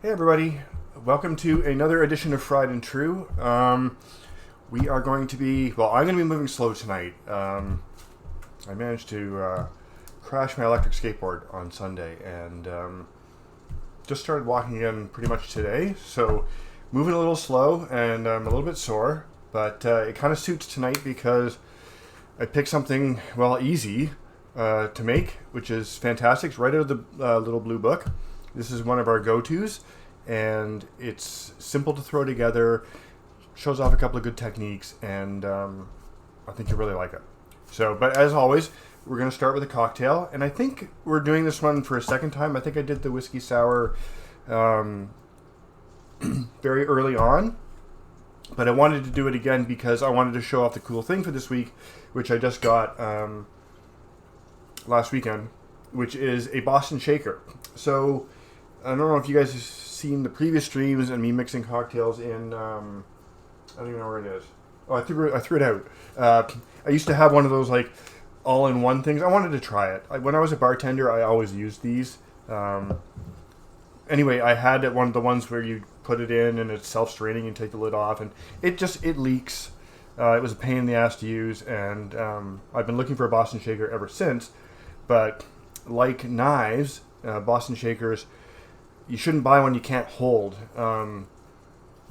Hey everybody, welcome to another edition of Fried and True. We are going to be, I'm going to be moving slow tonight. I managed to crash my electric skateboard on Sunday and just started walking again pretty much today. So moving a little slow and I'm a little bit sore, but it kind of suits tonight because I picked something, easy to make, which is fantastic. It's right out of the little blue book. This is one of our go-tos, and it's simple to throw together, shows off a couple of good techniques, and I think you'll really like it. So, but as always, we're going to start with a cocktail, and I think we're doing this one for a second time. I think I did the whiskey sour very early on, but I wanted to do it again because I wanted to show off the cool thing for this week, which I just got last weekend, which is a Boston Shaker. So I don't know if you guys have seen the previous streams and me mixing cocktails in, I don't even know where it is. Oh, I threw it out. I used to have one of those like all-in-one things. I wanted to try it. When I was a bartender, I always used these. Anyway, I had one of the ones where you put it in and it's self-straining and take the lid off, and it leaks. It was a pain in the ass to use, and I've been looking for a Boston Shaker ever since. But like knives, Boston Shakers, you shouldn't buy one you can't hold. You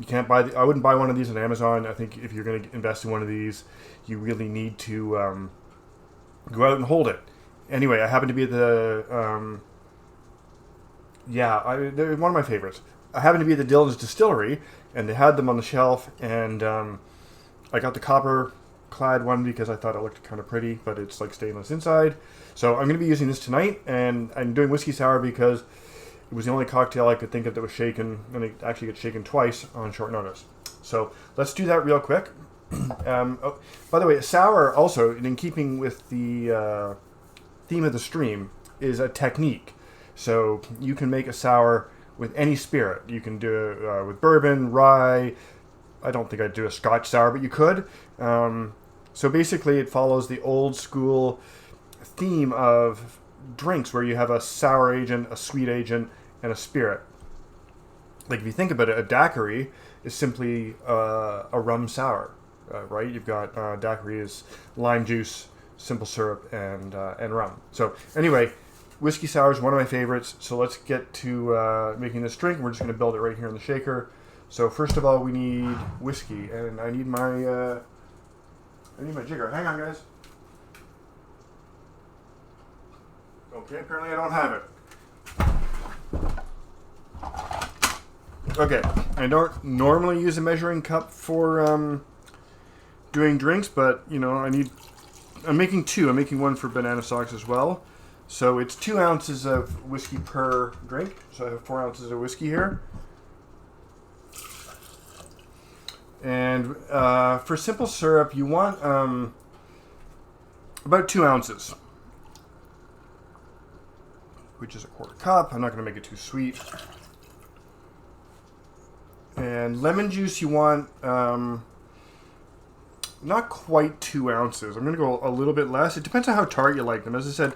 can't buy. I wouldn't buy one of these on Amazon. I think if you're going to invest in one of these, you really need to go out and hold it. Anyway, I happen to be at the they're one of my favorites. I happen to be at the Dillon's Distillery, and they had them on the shelf, and I got the copper clad one because I thought it looked kind of pretty, but it's like stainless inside. So I'm going to be using this tonight, and I'm doing whiskey sour because it was the only cocktail I could think of that was shaken, and it actually gets shaken twice on short notice. So let's do that real quick. By the way, sour also, in keeping with the theme of the stream, is a technique. So you can make a sour with any spirit. You can do it with bourbon, rye. I don't think I'd do a Scotch sour, but you could. So basically it follows the old school theme of drinks where you have a sour agent, a sweet agent, and a spirit. Like if you think about it, a daiquiri is simply a rum sour, right? You've got daiquiri is lime juice, simple syrup, and rum. So anyway, whiskey sour is one of my favorites. So let's get to making this drink. We're just going to build it right here in the shaker. So first of all, we need whiskey, and I need my jigger. Hang on, guys. Okay, apparently I don't have it. Okay, I don't normally use a measuring cup for doing drinks, but I'm making two. I'm making one for Banana Socks as well. So it's 2 ounces of whiskey per drink. So I have 4 ounces of whiskey here. And for simple syrup, you want about 2 ounces, which is a quarter cup. I'm not going to make it too sweet. And lemon juice, you want not quite 2 ounces. I'm going to go a little bit less. It depends on how tart you like them. As I said,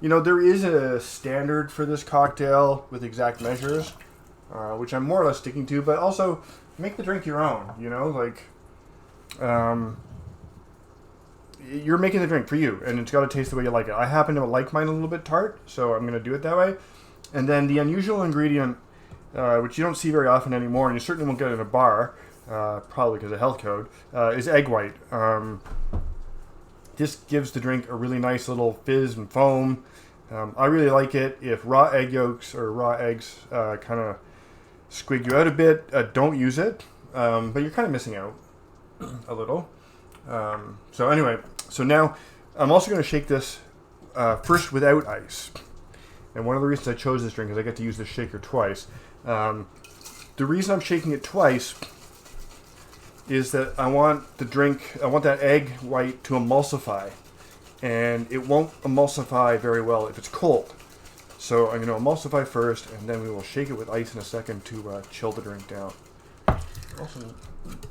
there is a standard for this cocktail with exact measures, which I'm more or less sticking to, but also make the drink your own, you're making the drink for you, and it's got to taste the way you like it. I happen to like mine a little bit tart, so I'm going to do it that way. And then the unusual ingredient, which you don't see very often anymore, and you certainly won't get in a bar, probably because of health code, is egg white. This gives the drink a really nice little fizz and foam. I really like it. If raw egg yolks or raw eggs kind of squig you out a bit, don't use it, but you're kind of missing out a little. So anyway, so now I'm also going to shake this first without ice. And one of the reasons I chose this drink is I get to use this shaker twice. The reason I'm shaking it twice is that I want that egg white to emulsify. And it won't emulsify very well if it's cold. So I'm going to emulsify first, and then we will shake it with ice in a second to chill the drink down. Also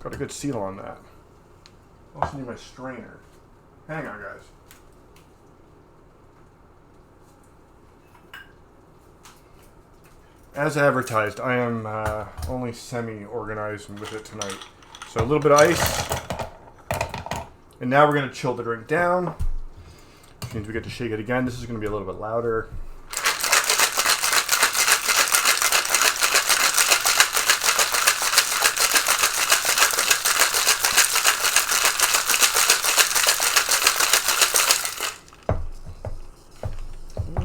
got a good seal on that. Also need my strainer. Hang on, guys. As advertised, I am only semi-organized with it tonight. So a little bit of ice. And now we're going to chill the drink down. Which means we get to shake it again. This is going to be a little bit louder.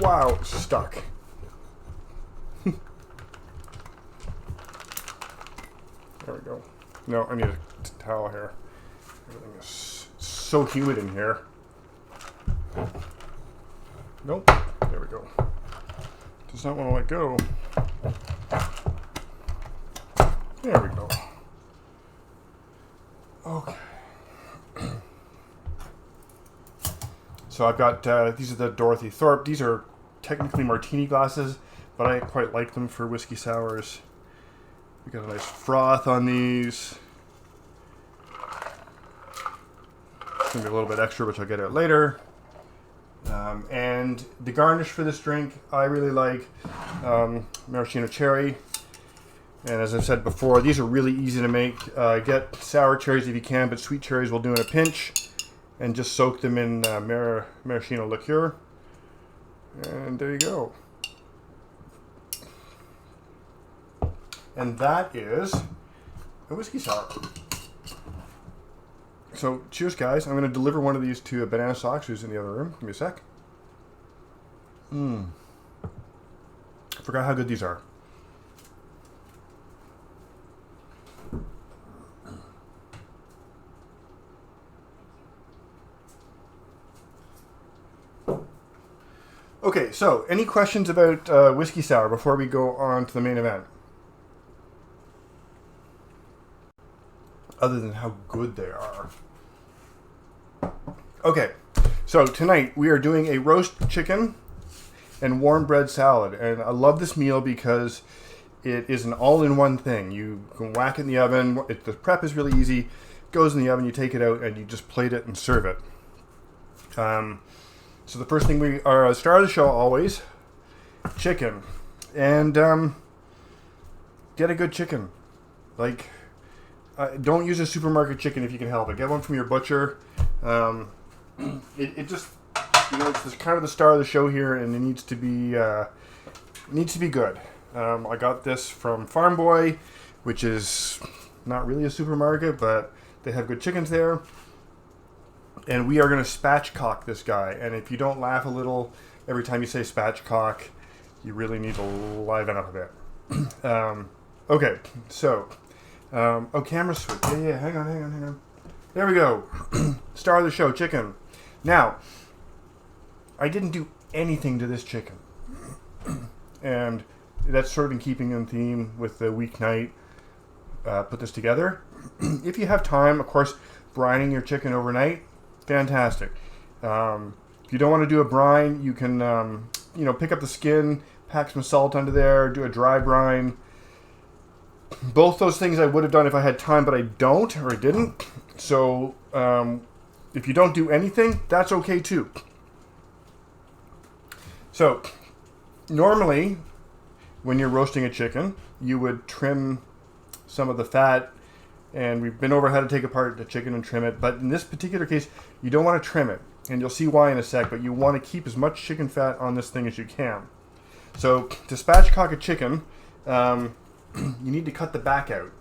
Wow, it's stuck. There we go. No, I need a towel here. Everything is so humid in here. Nope. There we go. Does not want to let go. There we go. Okay. So I've got, these are the Dorothy Thorpe. These are technically martini glasses, but I quite like them for whiskey sours. We got a nice froth on these. It's gonna be a little bit extra, which I'll get out later. And the garnish for this drink, I really like maraschino cherry. And as I've said before, these are really easy to make. Get sour cherries if you can, but sweet cherries will do in a pinch. And just soak them in maraschino liqueur. And there you go. And that is a whiskey sour. So, cheers, guys. I'm going to deliver one of these to Banana Socks, who's in the other room. Give me a sec. Forgot how good these are. Okay, so any questions about whiskey sour before we go on to the main event? Other than how good they are. Okay, so tonight we are doing a roast chicken and warm bread salad. And I love this meal because it is an all-in-one thing. You can whack it in the oven. The prep is really easy. Goes in the oven, you take it out, and you just plate it and serve it. So the first thing we are start of the show always chicken, and get a good chicken. Like, don't use a supermarket chicken if you can help it. Get one from your butcher. It just, you know, it's kind of the star of the show here, and it needs to be good. I got this from Farm Boy, which is not really a supermarket, but they have good chickens there. And we are going to spatchcock this guy. And if you don't laugh a little every time you say spatchcock, you really need to liven up a bit. Okay, so, oh, camera switch. Yeah, hang on. There we go. Star of the show, chicken. Now, I didn't do anything to this chicken. And that's sort of in keeping in theme with the weeknight. Put this together. If you have time, of course, brining your chicken overnight. Fantastic. If you don't want to do a brine, you can, pick up the skin, pack some salt under there, do a dry brine. Both those things I would have done if I had time, but I don't, or I didn't. So, if you don't do anything, that's okay too. So, normally, when you're roasting a chicken, you would trim some of the fat. And we've been over how to take apart the chicken and trim it. But in this particular case, you don't want to trim it. And you'll see why in a sec. But you want to keep as much chicken fat on this thing as you can. So to spatchcock a chicken, you need to cut the back out.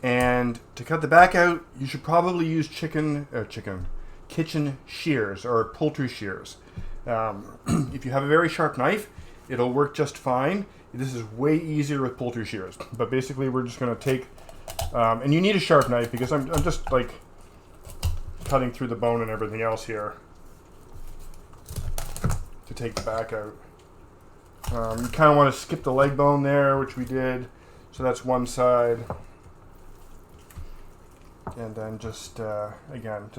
And to cut the back out, you should probably use kitchen shears or poultry shears. If you have a very sharp knife, it'll work just fine. This is way easier with poultry shears. But basically, we're just going to take... and you need a sharp knife because I'm just like cutting through the bone and everything else here to take the back out. You kind of want to skip the leg bone there, which we did. So that's one side. And then just, again,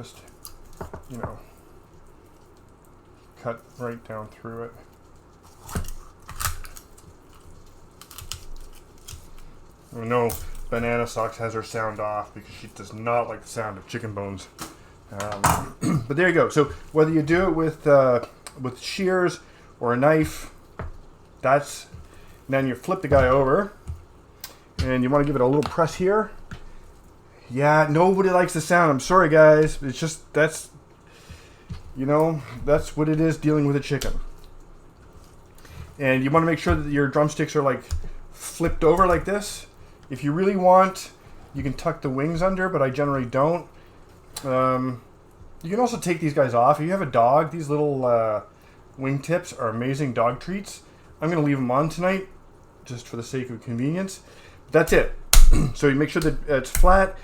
cut right down through it. I know Banana Socks has her sound off because she does not like the sound of chicken bones. But there you go. So whether you do it with shears or a knife, that's then you flip the guy over, and you want to give it a little press here. Yeah, nobody likes the sound. I'm sorry, guys. It's just, that's what it is dealing with a chicken. And you want to make sure that your drumsticks are like flipped over like this. If you really want, you can tuck the wings under, but I generally don't. You can also take these guys off. If you have a dog, these little wing tips are amazing dog treats. I'm going to leave them on tonight just for the sake of convenience. That's it. So you make sure that it's flat.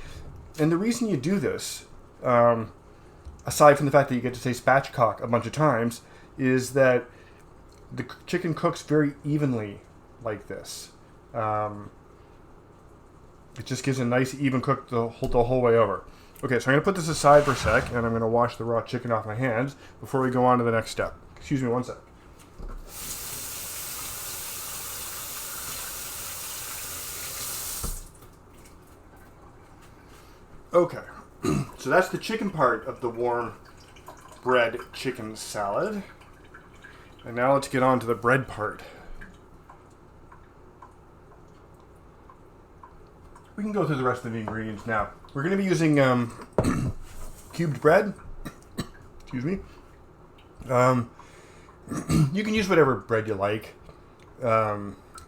And the reason you do this, aside from the fact that you get to say spatchcock a bunch of times, is that the chicken cooks very evenly like this. It just gives a nice even cook the whole way over. Okay, so I'm going to put this aside for a sec, and I'm going to wash the raw chicken off my hands before we go on to the next step. Excuse me one sec. Okay, so that's the chicken part of the warm bread chicken salad. And now let's get on to the bread part. We can go through the rest of the ingredients now. We're going to be using cubed bread. Excuse me. You can use whatever bread you like.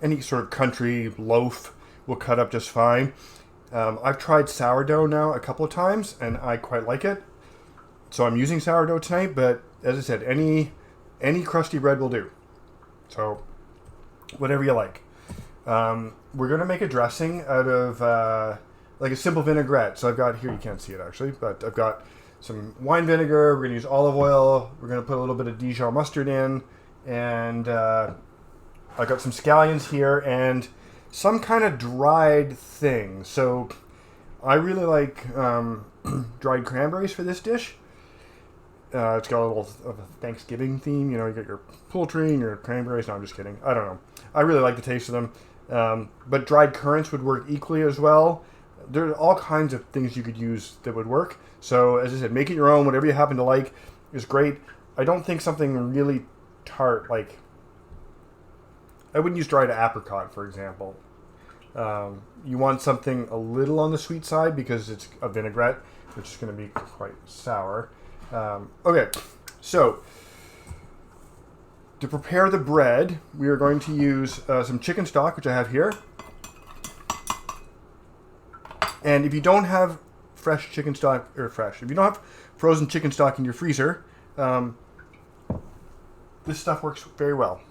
Any sort of country loaf will cut up just fine. I've tried sourdough now a couple of times, and I quite like it. So I'm using sourdough tonight, but as I said, any crusty bread will do. So whatever you like. We're going to make a dressing out of like a simple vinaigrette. So I've got here, you can't see it actually, but I've got some wine vinegar. We're going to use olive oil. We're going to put a little bit of Dijon mustard in. And I've got some scallions here and some kind of dried thing. So I really like dried cranberries for this dish. It's got a little of a Thanksgiving theme. You know, you got your poultry and your cranberries. No, I'm just kidding. I don't know. I really like the taste of them. But dried currants would work equally as well. There are all kinds of things you could use that would work. So, as I said, make it your own. Whatever you happen to like is great. I don't think something really tart, like... I wouldn't use dried apricot, for example. You want something a little on the sweet side because it's a vinaigrette, which is going to be quite sour. Okay, so... to prepare the bread, we are going to use some chicken stock, which I have here. And if you don't have fresh chicken stock, if you don't have frozen chicken stock in your freezer, this stuff works very well.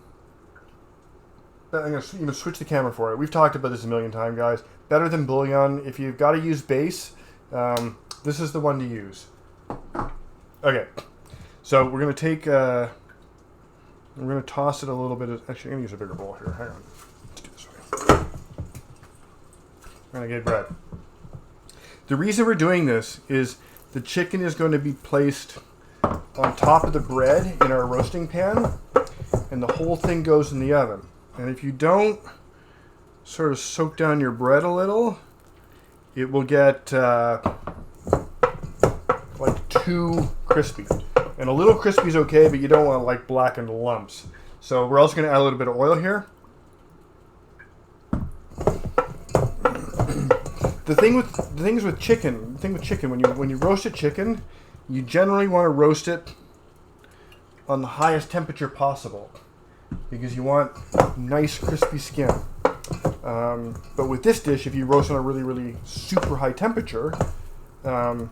But I'm going to even switch the camera for it. We've talked about this a million times, guys. Better than bouillon. If you've got to use base, this is the one to use. Okay, so we're going to take... we're going to toss it a little bit. Actually, I'm going to use a bigger bowl here. Hang on. Let's do it this way. Renegade bread. The reason we're doing this is the chicken is going to be placed on top of the bread in our roasting pan, and the whole thing goes in the oven. And if you don't sort of soak down your bread a little, it will get like too crispy. And a little crispy is okay, but you don't want like blackened lumps. So we're also going to add a little bit of oil here. The thing with chicken when you roast a chicken, you generally want to roast it on the highest temperature possible because you want nice crispy skin. But with this dish, if you roast on a really, really super high temperature, the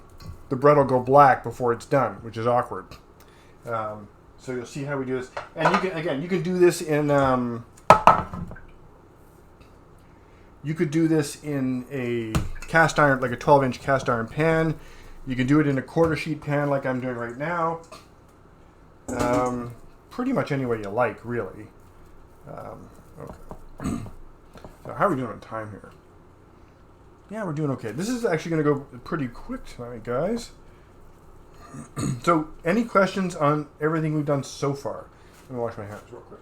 bread will go black before it's done, which is awkward. So you'll see how we do this. And you can do this in you could do this in a cast iron, like a 12-inch cast iron pan. You can do it in a quarter sheet pan like I'm doing right now. Pretty much any way you like, really. Okay. So how are we doing on time here? Yeah, we're doing okay. This is actually going to go pretty quick tonight, guys. So, any questions on everything we've done so far? Let me wash my hands real quick.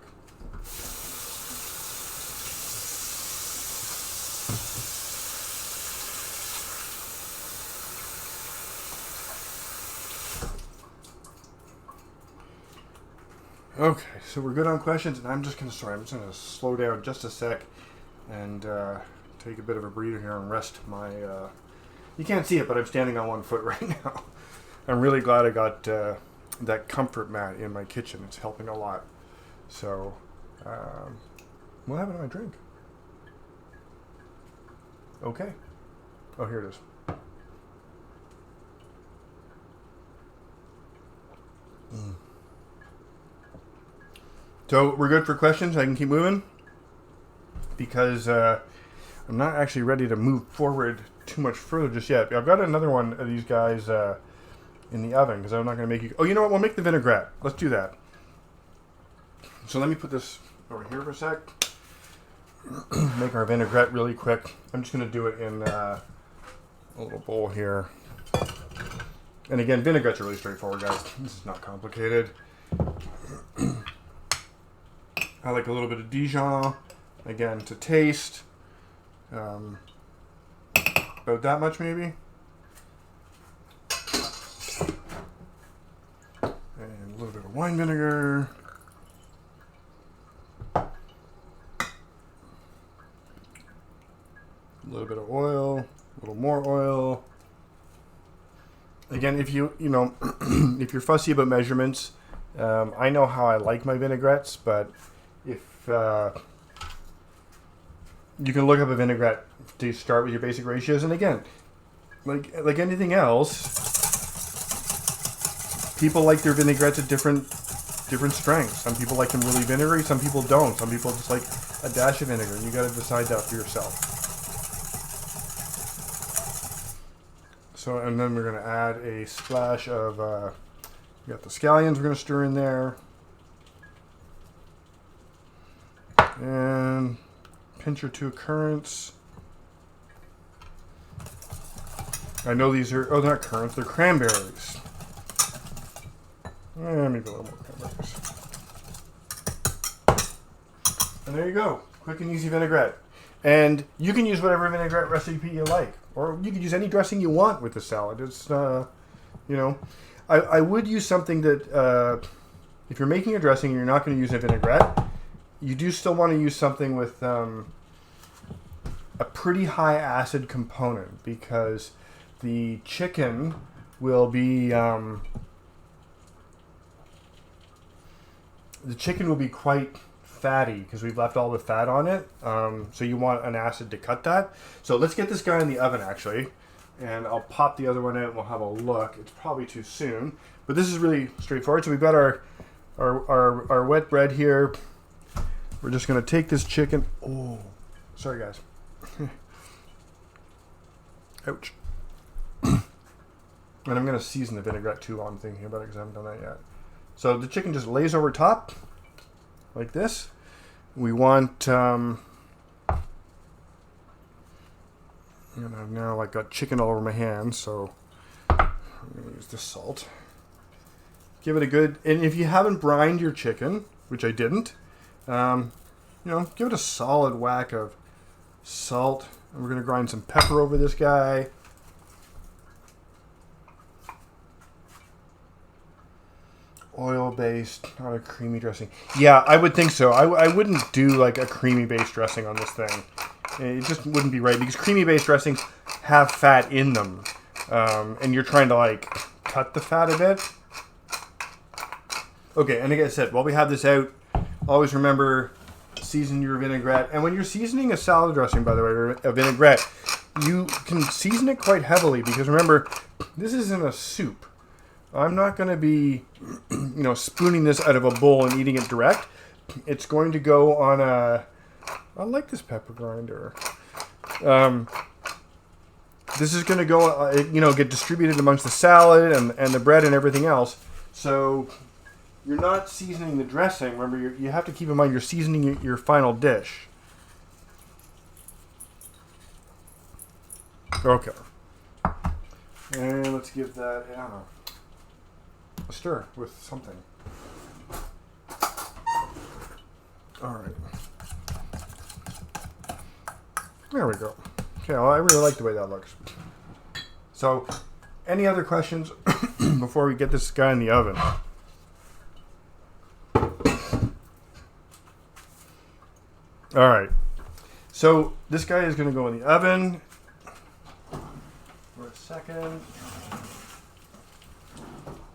Okay, so we're good on questions, and I'm just gonna slow down just a sec and take a bit of a breather here and rest my. You can't see it, but I'm standing on one foot right now. I'm really glad I got that comfort mat in my kitchen. It's helping a lot. So, what happened to my drink? Okay. Oh, here it is. So we're good for questions. I can keep moving because I'm not actually ready to move forward too much further just yet. I've got another one of these guys in the oven because I'm not going to make you. Oh, you know what? We'll make the vinaigrette. Let's do that. So let me put this over here for a sec. Make our vinaigrette really quick. I'm just going to do it in a little bowl here. And again, vinaigrettes are really straightforward, guys. This is not complicated. I like a little bit of Dijon, again, to taste. About that much, maybe. And a little bit of wine vinegar. A little bit of oil, a little more oil. Again, if you know, if you're fussy about measurements, I know how I like my vinaigrettes, but if you can look up a vinaigrette to start with your basic ratios, and again, like anything else, people like their vinaigrettes at different strengths. Some people like them really vinegary, some people don't. Some people just like a dash of vinegar, and you got to decide that for yourself. So, and then we're going to add a splash of, we got the scallions we're going to stir in there. And pinch or two of currants. I know these are, oh, they're not currants, they're cranberries. Maybe a little more cranberries. And there you go. Quick and easy vinaigrette. And you can use whatever vinaigrette recipe you like. Or you could use any dressing you want with the salad. It's, you know, I would use something that, if you're making a dressing and you're not going to use a vinaigrette, you do still want to use something with a pretty high acid component, because the chicken will be quite fatty because we've left all the fat on it. So you want an acid to cut that. So let's get this guy in the oven actually, and I'll pop the other one out and we'll have a look. It's probably too soon, but this is really straightforward. So we've got our wet bread here. We're just going to take this chicken. Oh, sorry guys. Ouch. And I'm going to season the vinaigrette too while I'm thinking about it, because I haven't done that yet. So the chicken just lays over top like this. We want, I've now like got chicken all over my hands, so I'm going to use the salt. Give it a good, and if you haven't brined your chicken, which I didn't, you know, give it a solid whack of salt. And we're going to grind some pepper over this guy. Oil-based, not a creamy dressing. Yeah, I would think so. I wouldn't do like a creamy-based dressing on this thing. It just wouldn't be right, because creamy-based dressings have fat in them. And you're trying to like cut the fat a bit. Okay, and like I said, while we have this out, always remember, season your vinaigrette. And when you're seasoning a salad dressing, by the way, or a vinaigrette, you can season it quite heavily, because remember, this isn't a soup. I'm not going to be, you know, spooning this out of a bowl and eating it direct. It's going to go on a, I like this pepper grinder. This is going to go, you know, get distributed amongst the salad and the bread and everything else. So you're not seasoning the dressing. Remember, you have to keep in mind you're seasoning your final dish. Okay. And let's give that a stir with something. All right. There we go. Okay, well, I really like the way that looks. So, any other questions before we get this guy in the oven? All right. So this guy is going to go in the oven for a second.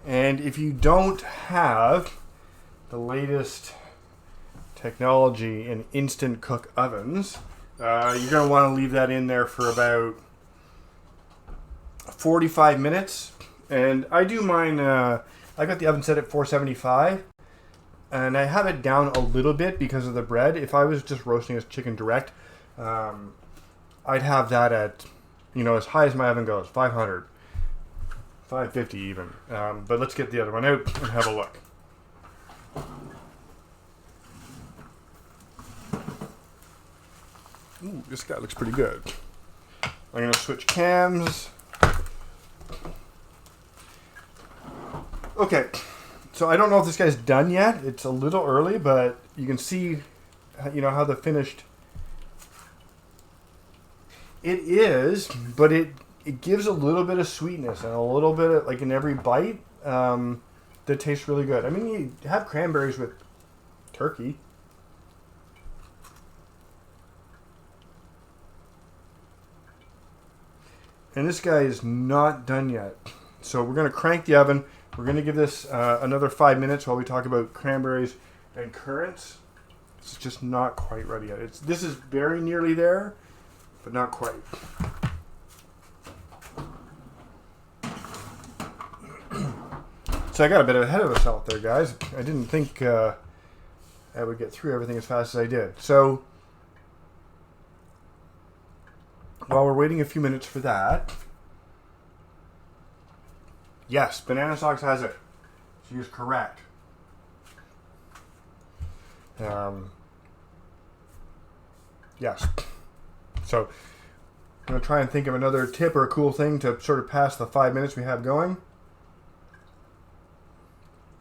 And if you don't have the latest technology in instant cook ovens, you're going to want to leave that in there for about 45 minutes. And I do mine, I got the oven set at 475. And I have it down a little bit because of the bread. If I was just roasting this chicken direct, I'd have that at, as high as my oven goes, 500. 550 even. But let's get the other one out and have a look. Ooh, this guy looks pretty good. I'm going to switch cams. Okay, so I don't know if this guy's done yet. It's a little early, but you can see, how the finished... It is, but it gives a little bit of sweetness and a little bit of, like in every bite, that tastes really good. I mean, you have cranberries with turkey. And this guy is not done yet. So we're going to crank the oven. We're going to give this another 5 minutes while we talk about cranberries and currants. It's just not quite ready yet. This is very nearly there, but not quite. So I got a bit ahead of us out there, guys. I didn't think I would get through everything as fast as I did. So while we're waiting a few minutes for that, yes, Banana Socks has it. She is correct. Yes. So I'm going to try and think of another tip or a cool thing to sort of pass the 5 minutes we have going.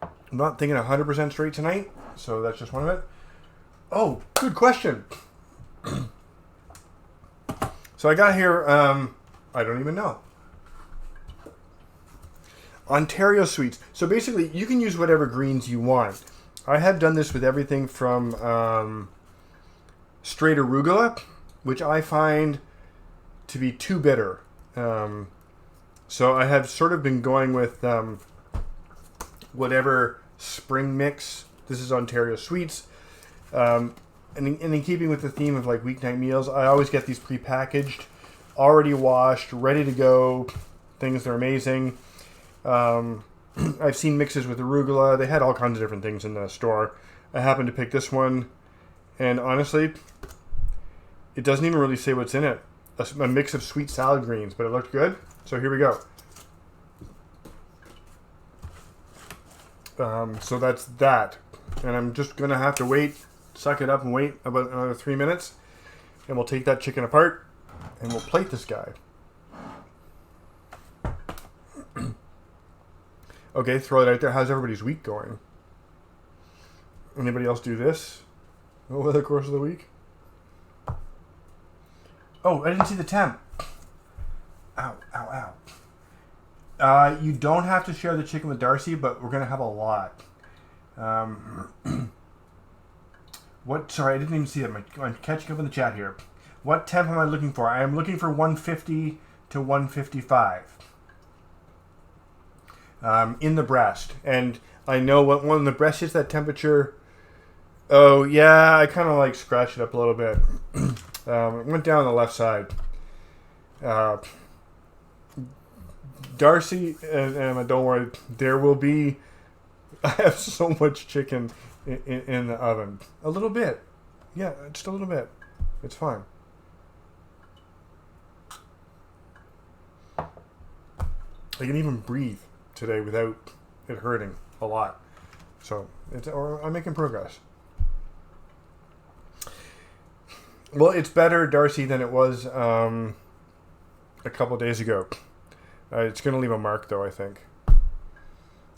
I'm not thinking 100% straight tonight, so that's just one of it. Oh, good question. So I got here, I don't even know. Ontario sweets. So basically, you can use whatever greens you want. I have done this with everything from straight arugula, which I find to be too bitter. So I have sort of been going with whatever spring mix. This is Ontario Sweets. And in keeping with the theme of like weeknight meals, I always get these prepackaged, already washed, ready to go things. They're amazing. I've seen mixes with arugula. They had all kinds of different things in the store. I happened to pick this one, and honestly, it doesn't even really say what's in it. A mix of sweet salad greens, but it looked good. So here we go. So that's that. And I'm just going to have to wait, suck it up and wait about another 3 minutes. And we'll take that chicken apart and we'll plate this guy. Okay, throw it out there. How's everybody's week going? Anybody else do this over the course of the week? Oh, I didn't see the temp. Ow, ow, ow. You don't have to share the chicken with Darcy, but we're going to have a lot. Sorry, I didn't even see it. I'm catching up in the chat here. What temp am I looking for? I am looking for 150 to 155 in the breast. And I know when the breast hits that temperature, oh, yeah, I kind of like scratched it up a little bit. It went down the left side. Darcy and Emma, don't worry. There will be... I have so much chicken in the oven. A little bit. Yeah, just a little bit. It's fine. I can even breathe today without it hurting a lot. So, I'm making progress. Well, it's better, Darcy, than it was a couple days ago. It's going to leave a mark, though, I think.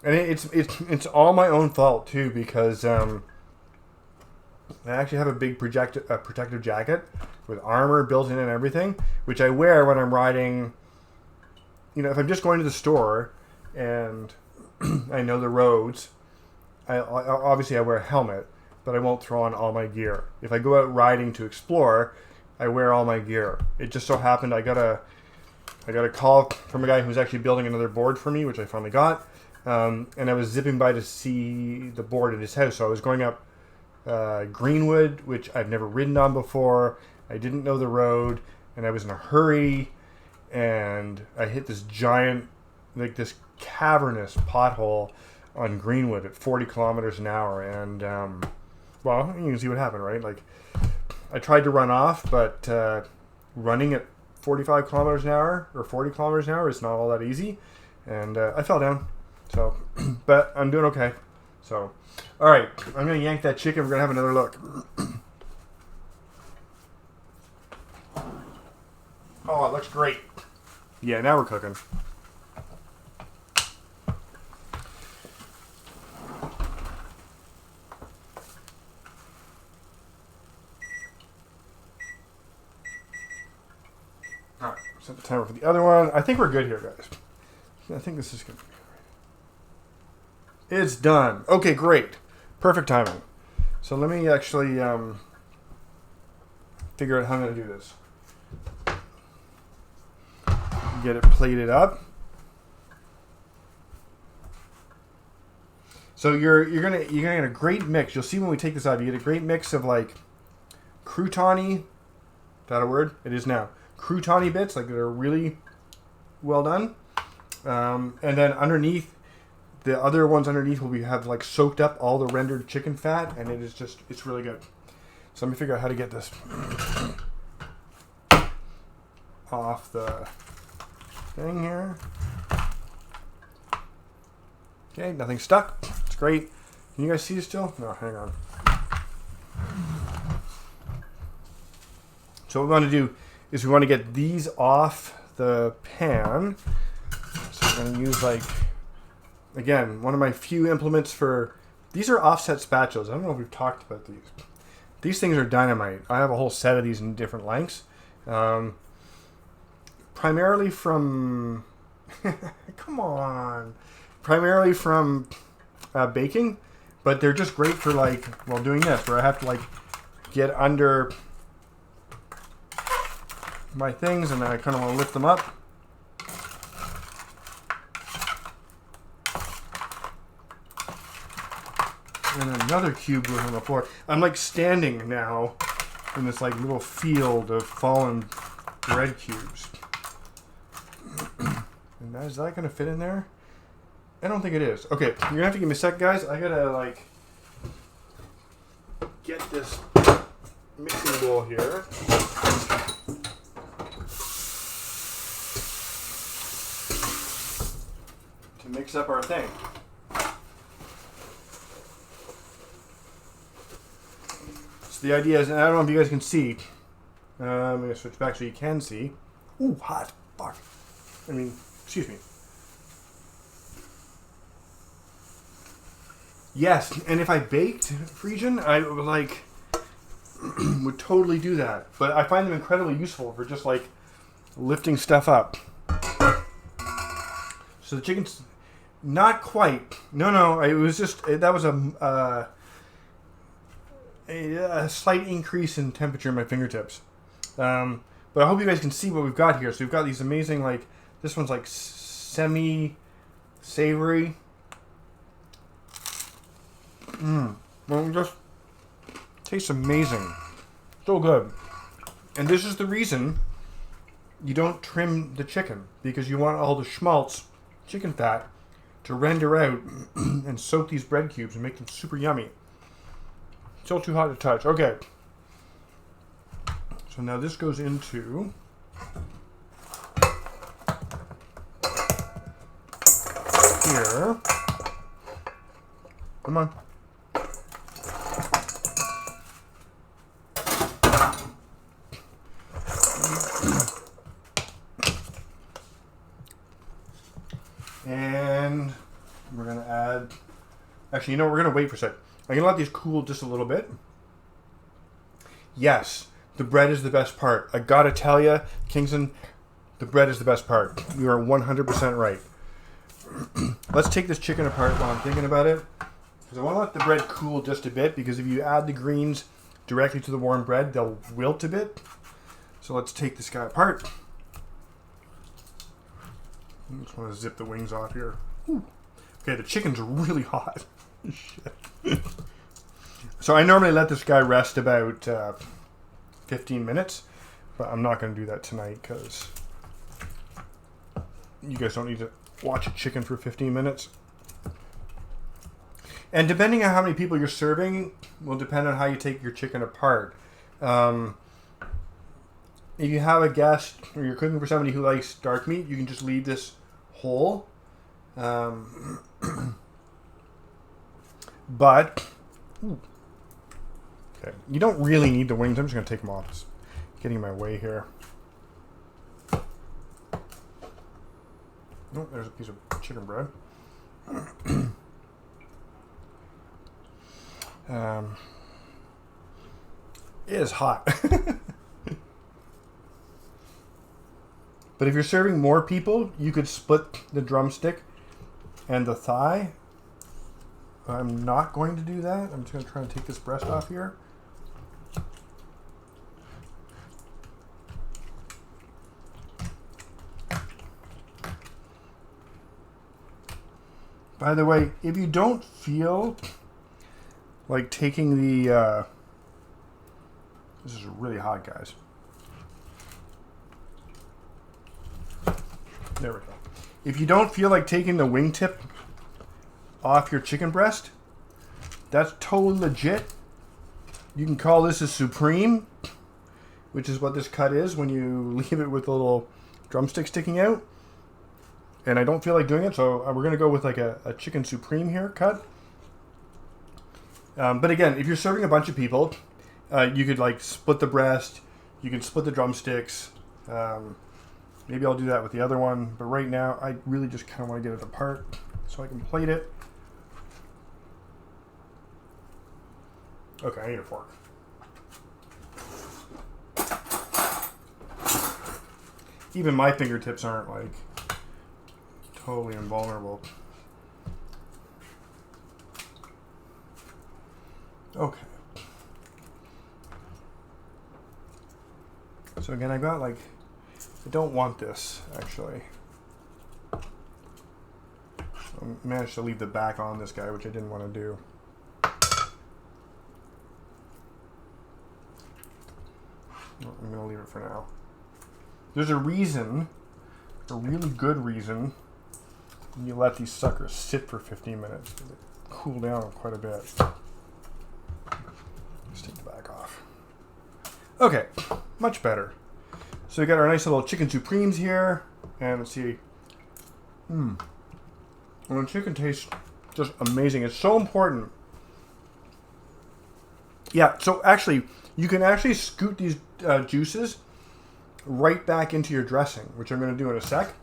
And it's all my own fault, too, because I actually have a big protective jacket with armor built in and everything, which I wear when I'm riding. If I'm just going to the store and I know the roads, obviously I wear a helmet. but I won't throw on all my gear. If I go out riding to explore, I wear all my gear. It just so happened I got a call from a guy who's actually building another board for me, which I finally got. And I was zipping by to see the board at his house. So I was going up Greenwood, which I've never ridden on before. I didn't know the road, and I was in a hurry, and I hit this giant, like this cavernous pothole on Greenwood at 40 kilometers an hour. And, well, you can see what happened, right? Like, I tried to run off, but running at 45 kilometers an hour or 40 kilometers an hour is not all that easy. And I fell down. So, but I'm doing okay. So, all right, I'm going to yank that chicken. We're going to have another look. Oh, it looks great. Yeah, now we're cooking. All right, set the timer for the other one. I think we're good here, guys. I think this is good. It's done. Okay, great. Perfect timing. So let me actually figure out how I'm going to do this. Get it plated up. So you're gonna get a great mix. You'll see when we take this out, you get a great mix of like crouton-y. Is that a word? It is now. Crouton-y bits, like they're really well done. And then underneath, the other ones underneath will have like soaked up all the rendered chicken fat, and it is just, it's really good. So let me figure out how to get this off the thing here. Okay, nothing stuck. It's great. Can you guys see it still? No, hang on. So what we want to do is we want to get these off the pan. So we're going to use like, again, one of my few implements for, these are offset spatulas. I don't know if we've talked about these. These things are dynamite. I have a whole set of these in different lengths. Primarily from, come on, primarily from baking, but they're just great for like, well, doing this, where I have to like get under my things and I kind of want to lift them up. And another cube goes on the floor. I'm like standing now in this like little field of fallen bread cubes. And is that going to fit in there? I don't think it is. Okay, you're going to have to give me a sec, guys. I got to like get this mixing bowl here. To mix up our thing. So the idea is, and I don't know if you guys can see. I'm going to switch back so you can see. Ooh, hot. Fuck. I mean, excuse me. Yes, and if I baked Friesian, I would like would totally do that. But I find them incredibly useful for just like lifting stuff up. So the chicken's not quite. No, it was just that was a slight increase in temperature in my fingertips. But I hope you guys can see what we've got here. So we've got these amazing, like, this one's like semi-savory. Well, it just tastes amazing. So good. And this is the reason you don't trim the chicken, because you want all the schmaltz, chicken fat, to render out and soak these bread cubes and make them super yummy. Still too hot to touch. Okay. So now this goes into here. Come on. And we're going to add, actually, you know, we're going to wait for a sec. I'm going to let these cool just a little bit. Yes, the bread is the best part. I got to tell you, Kingston, the bread is the best part. You are 100% right. Let's take this chicken apart while I'm thinking about it. Because I want to let the bread cool just a bit, because if you add the greens directly to the warm bread, they'll wilt a bit. So let's take this guy apart. I just want to zip the wings off here. Ooh. Okay, the chicken's really hot. Shit. So I normally let this guy rest about 15 minutes, but I'm not going to do that tonight because you guys don't need to watch a chicken for 15 minutes. And depending on how many people you're serving will depend on how you take your chicken apart. If you have a guest or you're cooking for somebody who likes dark meat, you can just leave this whole. But okay, you don't really need the wings. I'm just going to take them off. It's getting in my way here. Oh, there's a piece of chicken bread. It is hot. But if you're serving more people, you could split the drumstick and the thigh. I'm not going to do that. I'm just going to try and take this breast off here. By the way, if you don't feel like taking the... this is really hot, guys. There we go. If you don't feel like taking the wingtip off your chicken breast, that's totally legit. You can call this a supreme, which is what this cut is when you leave it with a little drumstick sticking out. And I don't feel like doing it, so we're going to go with like a chicken supreme here cut. But again, if you're serving a bunch of people, you could like split the breast, you can split the drumsticks. Maybe I'll do that with the other one, but right now I really just kind of want to get it apart so I can plate it. Okay, I need a fork. Even my fingertips aren't like totally invulnerable. Okay. So again, I got like, I don't want this actually. I managed to leave the back on this guy, which I didn't want to do. I'm going to leave it for now. There's a reason, a really good reason, you let these suckers sit for 15 minutes. They cool down quite a bit. Let's take the back off. Okay, much better. So we got our nice little chicken supremes here. And let's see. And the chicken tastes just amazing. It's so important. Yeah, so actually, you can actually scoot these juices right back into your dressing, which I'm going to do in a sec.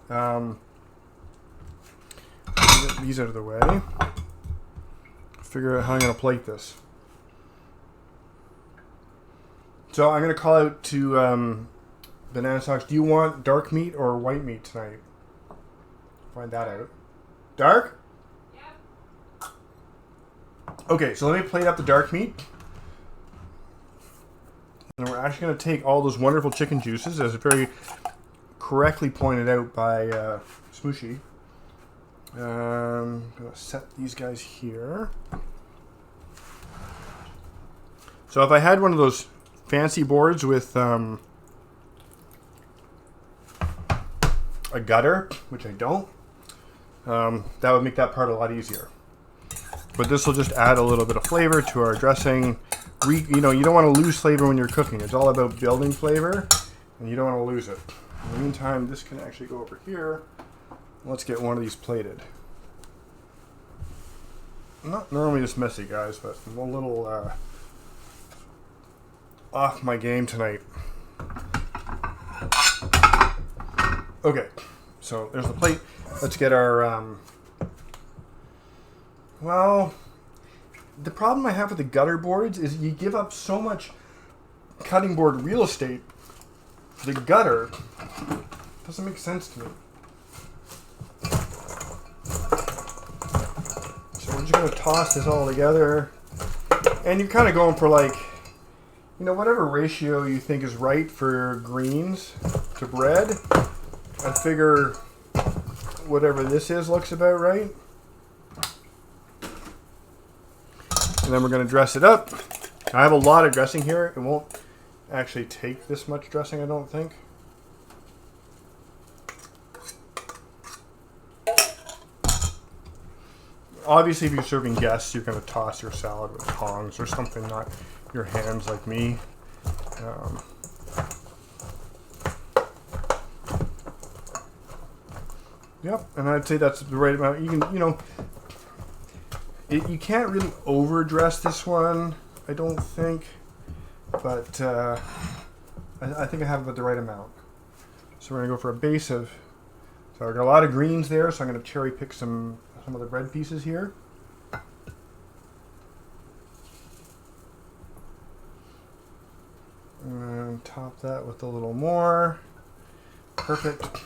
Get these out of the way. Figure out how I'm going to plate this. So I'm going to call out to Banana Socks. Do you want dark meat or white meat tonight? Find that out. Dark? Yep. Okay, so let me plate up the dark meat. And we're actually going to take all those wonderful chicken juices, as very correctly pointed out by Smooshy. I'm going to set these guys here. So if I had one of those fancy boards with a gutter, which I don't, that would make that part a lot easier. But this will just add a little bit of flavor to our dressing. You know, you don't want to lose flavor when you're cooking. It's all about building flavor, and you don't want to lose it. In the meantime, this can actually go over here. Let's get one of these plated. I'm not normally this messy, guys, but I'm a little off my game tonight. Okay, so there's the plate. Let's get our, well, the problem I have with the gutter boards is you give up so much cutting board real estate. The gutter doesn't make sense to me. just going to toss this all together. And you're kind of going for like, you know, whatever ratio you think is right for greens to bread. I figure whatever this is looks about right. And then we're going to dress it up. I have a lot of dressing here. It won't actually take this much dressing, I don't think. Obviously, if you're serving guests, you're going to toss your salad with tongs or something, not your hands like me. Yep, and I'd say that's the right amount. You can, you know, you can't really overdress this one, I don't think, but I think I have about the right amount. So we're going to go for a base of, so I've got a lot of greens there, so I'm going to cherry pick some of the bread pieces here. And top that with a little more. Perfect.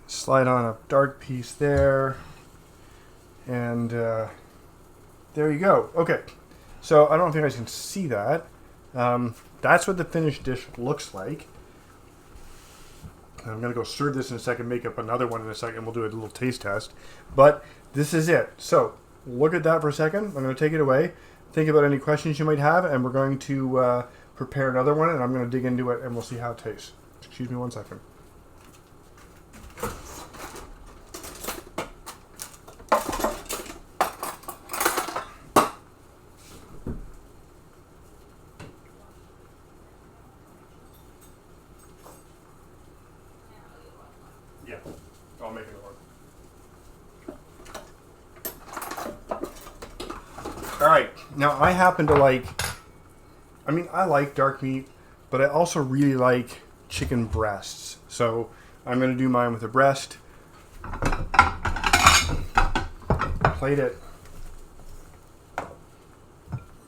Slide on a dark piece there. And there you go. Okay. So I don't think I can see that. That's what the finished dish looks like. I'm going to go serve this in a second, make up another one in a second. We'll do a little taste test. But this is it. So look at that for a second. I'm going to take it away. Think about any questions you might have, and we're going to prepare another one, and I'm going to dig into it, and we'll see how it tastes. Excuse me one second. Yeah, I'll make it work. All right, now I happen to like, I mean, I like dark meat, but I also really like chicken breasts. So I'm going to do mine with a breast. Plate it. I'm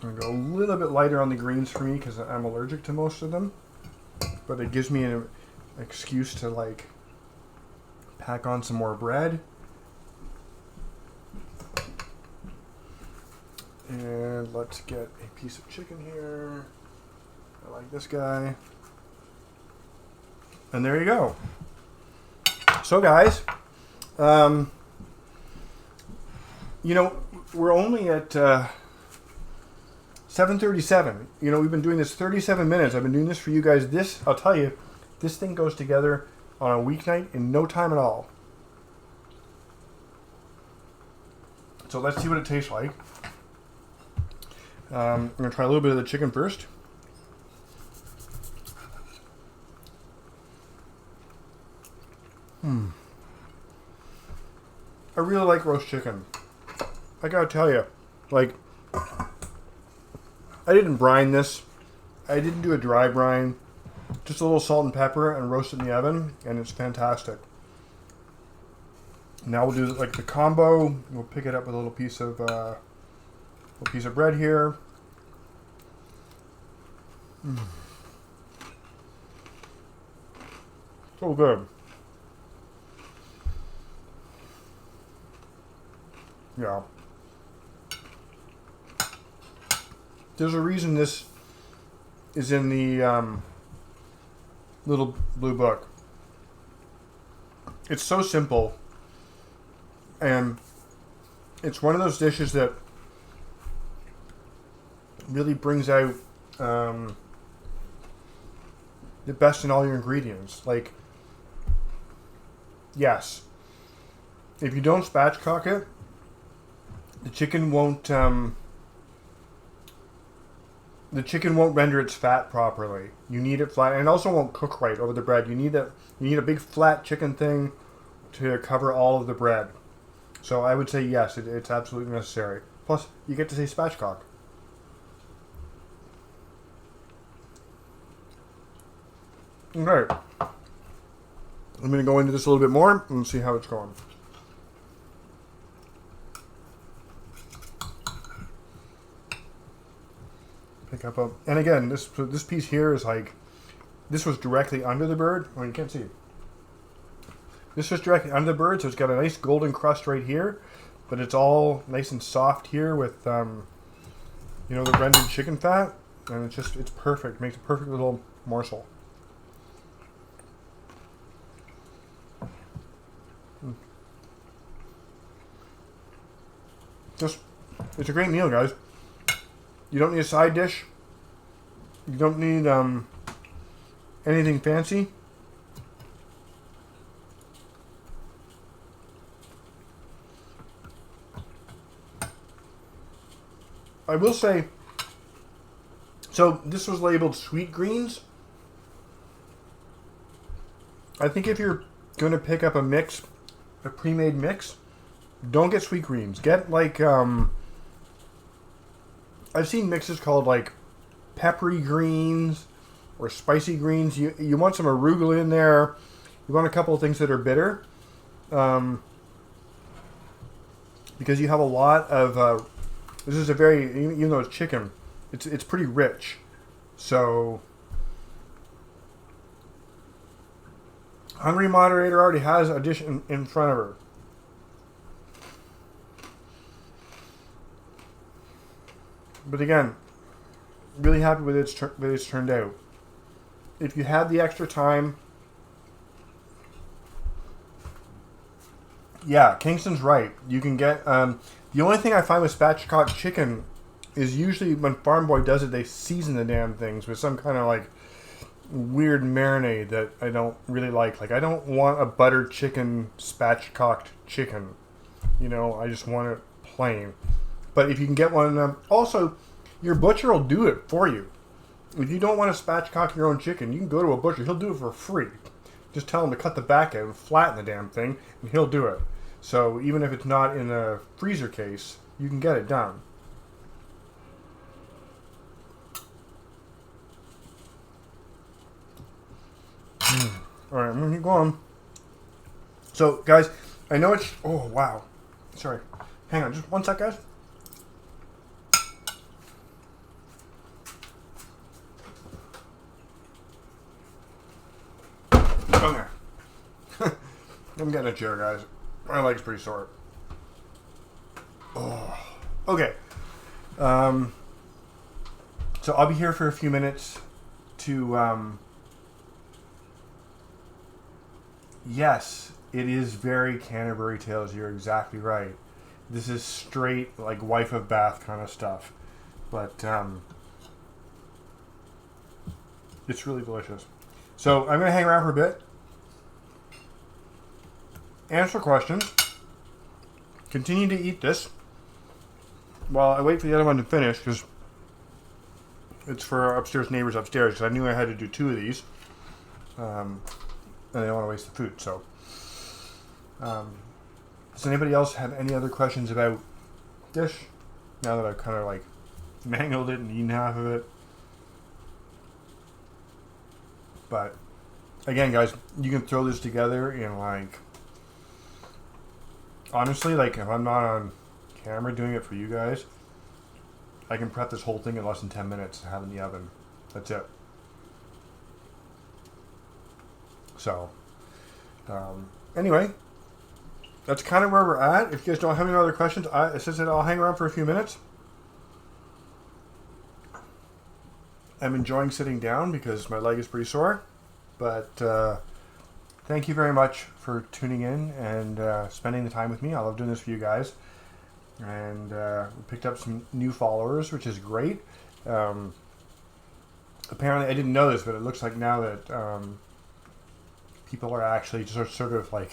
going to go a little bit lighter on the greens for me because I'm allergic to most of them. But it gives me an excuse to like pack on some more bread. And let's get a piece of chicken here. I like this guy. And there you go. So guys, you know, we're only at 7:37. You know, we've been doing this 37 minutes. I've been doing this for you guys. This, I'll tell you, this thing goes together on a weeknight in no time at all. So let's see what it tastes like. I'm going to try a little bit of the chicken first. I really like roast chicken. I gotta tell you, like, I didn't brine this. I didn't do a dry brine. Just a little salt and pepper and roast it in the oven, and it's fantastic. Now we'll do like the combo. We'll pick it up with a little piece of bread here. So good. Yeah. There's a reason this is in the little blue book. It's so simple, and it's one of those dishes that really brings out the best in all your ingredients. Like, yes, if you don't spatchcock it, the chicken won't render its fat properly. You need it flat, and it also won't cook right over the bread. You need a big flat chicken thing to cover all of the bread. So I would say yes, it's absolutely necessary. Plus, you get to say spatchcock. Okay, I'm going to go into this a little bit more and see how it's going. Pick up a, and again, this piece here is like, this was directly under the bird. Well, you can't see it. This was directly under the bird, so it's got a nice golden crust right here. but it's all nice and soft here with you know, the rendered chicken fat, and it's perfect. Makes a perfect little morsel. It's a great meal, guys. You don't need a side dish. You don't need anything fancy. I will say, so this was labeled sweet greens. I think if you're going to pick up a mix, a pre-made mix, don't get sweet greens. Get like, I've seen mixes called like peppery greens or spicy greens. You want some arugula in there. You want a couple of things that are bitter. Because you have a lot of, this is a very, even though it's chicken, it's pretty rich. So, Hungry Moderator already has a dish in front of her. But again, really happy with it it's turned out. If you had the extra time, yeah, Kingston's right. You can get, the only thing I find with spatchcock chicken is usually when Farm Boy does it, they season the damn things with some kind of like weird marinade that I don't really like. Like, I don't want a buttered chicken, spatchcocked chicken. You know, I just want it plain. But if you can get one of them, also, your butcher will do it for you. If you don't want to spatchcock your own chicken, you can go to a butcher. He'll do it for free. Just tell him to cut the back out and flatten the damn thing, and he'll do it. So even if it's not in a freezer case, you can get it done. All right, I'm going to keep going. So, guys, I know it's... Oh, wow. Sorry. Hang on, just one sec, guys. Okay. I'm getting a chair, guys. My leg's pretty sore. Oh. Okay. So I'll be here for a few minutes to... Yes, it is very Canterbury Tales. You're exactly right. This is straight, like, wife of Bath kind of stuff. But, it's really delicious. So, I'm going to hang around for a bit. Answer questions. Continue to eat this. While I wait for the other one to finish, because it's for our upstairs neighbors upstairs, because I knew I had to do 2 of these. And I don't want to waste the food, so. Does anybody else have any other questions about dish? Now that I've kind of like mangled it and eaten half of it. But again, guys, you can throw this together in like, honestly, like if I'm not on camera doing it for you guys, I can prep this whole thing in less than 10 minutes and have it in the oven. That's it. So, anyway, that's kind of where we're at. If you guys don't have any other questions, as I said, I'll hang around for a few minutes. I'm enjoying sitting down because my leg is pretty sore. But thank you very much for tuning in and spending the time with me. I love doing this for you guys. And we picked up some new followers, which is great. Apparently, I didn't know this, but it looks like now that... people are actually just sort of like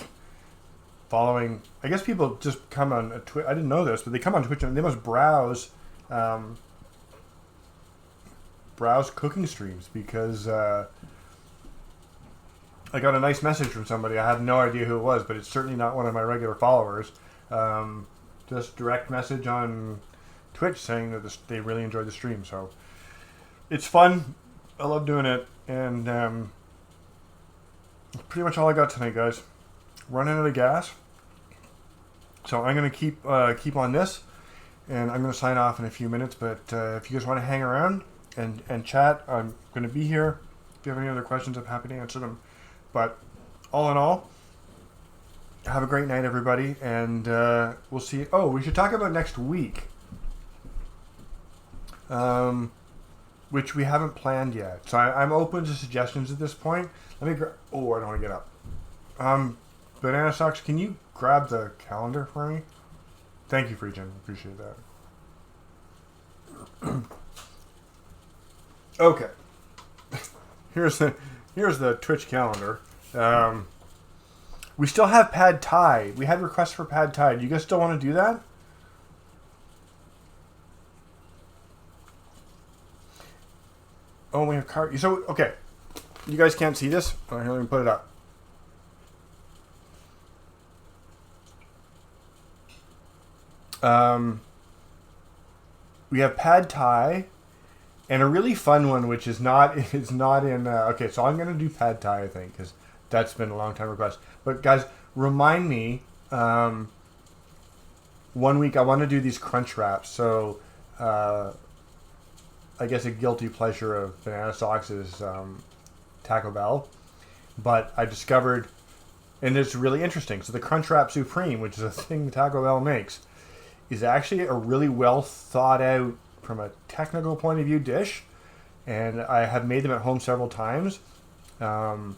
following. I guess people just come on a Twitch. I didn't know this, but they come on Twitch and they must browse cooking streams because I got a nice message from somebody. I had no idea who it was, but it's certainly not one of my regular followers. Just direct message on Twitch saying that they really enjoyed the stream. So it's fun. I love doing it, and pretty much all I got tonight, guys. Running out of gas. So I'm going to keep on this, and I'm going to sign off in a few minutes. But if you guys want to hang around and chat, I'm going to be here. If you have any other questions, I'm happy to answer them. But all in all, have a great night, everybody, and we'll see. Oh, we should talk about next week, which we haven't planned yet. So I'm open to suggestions at this point. Let me oh, I don't want to get up. Banana Socks, can you grab the calendar for me? Thank you, Freejan. Appreciate that. Okay. Here's the Twitch calendar. We still have Pad Thai. We had requests for Pad Thai. Do you guys still want to do that? Oh, we have car. So okay, you guys can't see this. Oh, here, let me put it up. We have Pad Thai, and a really fun one, which is not in. Okay, so I'm gonna do Pad Thai, I think, because that's been a long time request. But guys, remind me. 1 week I want to do these crunch wraps. So I guess a guilty pleasure of Banana Socks is Taco Bell, but I discovered, and it's really interesting. So the Crunchwrap Supreme, which is a thing Taco Bell makes, is actually a really well thought out, from a technical point of view, dish, and I have made them at home several times, and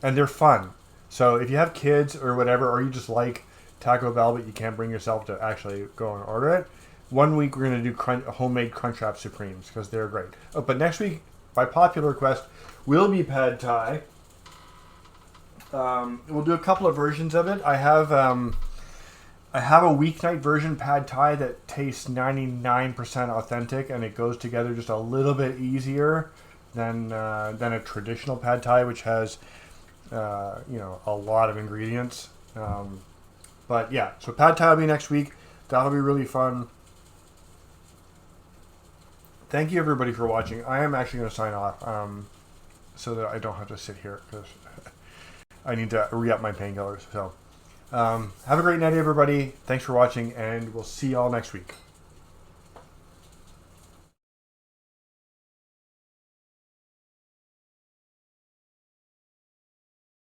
they're fun. So if you have kids or whatever, or you just like Taco Bell but you can't bring yourself to actually go and order it, 1 week we're going to do homemade Crunchwrap Supremes because they're great. Oh, but next week, by popular request, will be Pad Thai. We'll do a couple of versions of it. I have a weeknight version Pad Thai that tastes 99% authentic, and it goes together just a little bit easier than a traditional Pad Thai, which has a lot of ingredients. But yeah, so Pad Thai will be next week. That'll be really fun. Thank you, everybody, for watching. I am actually going to sign off so that I don't have to sit here because I need to re-up my painkillers. So have a great night, everybody. Thanks for watching, and we'll see y'all next week.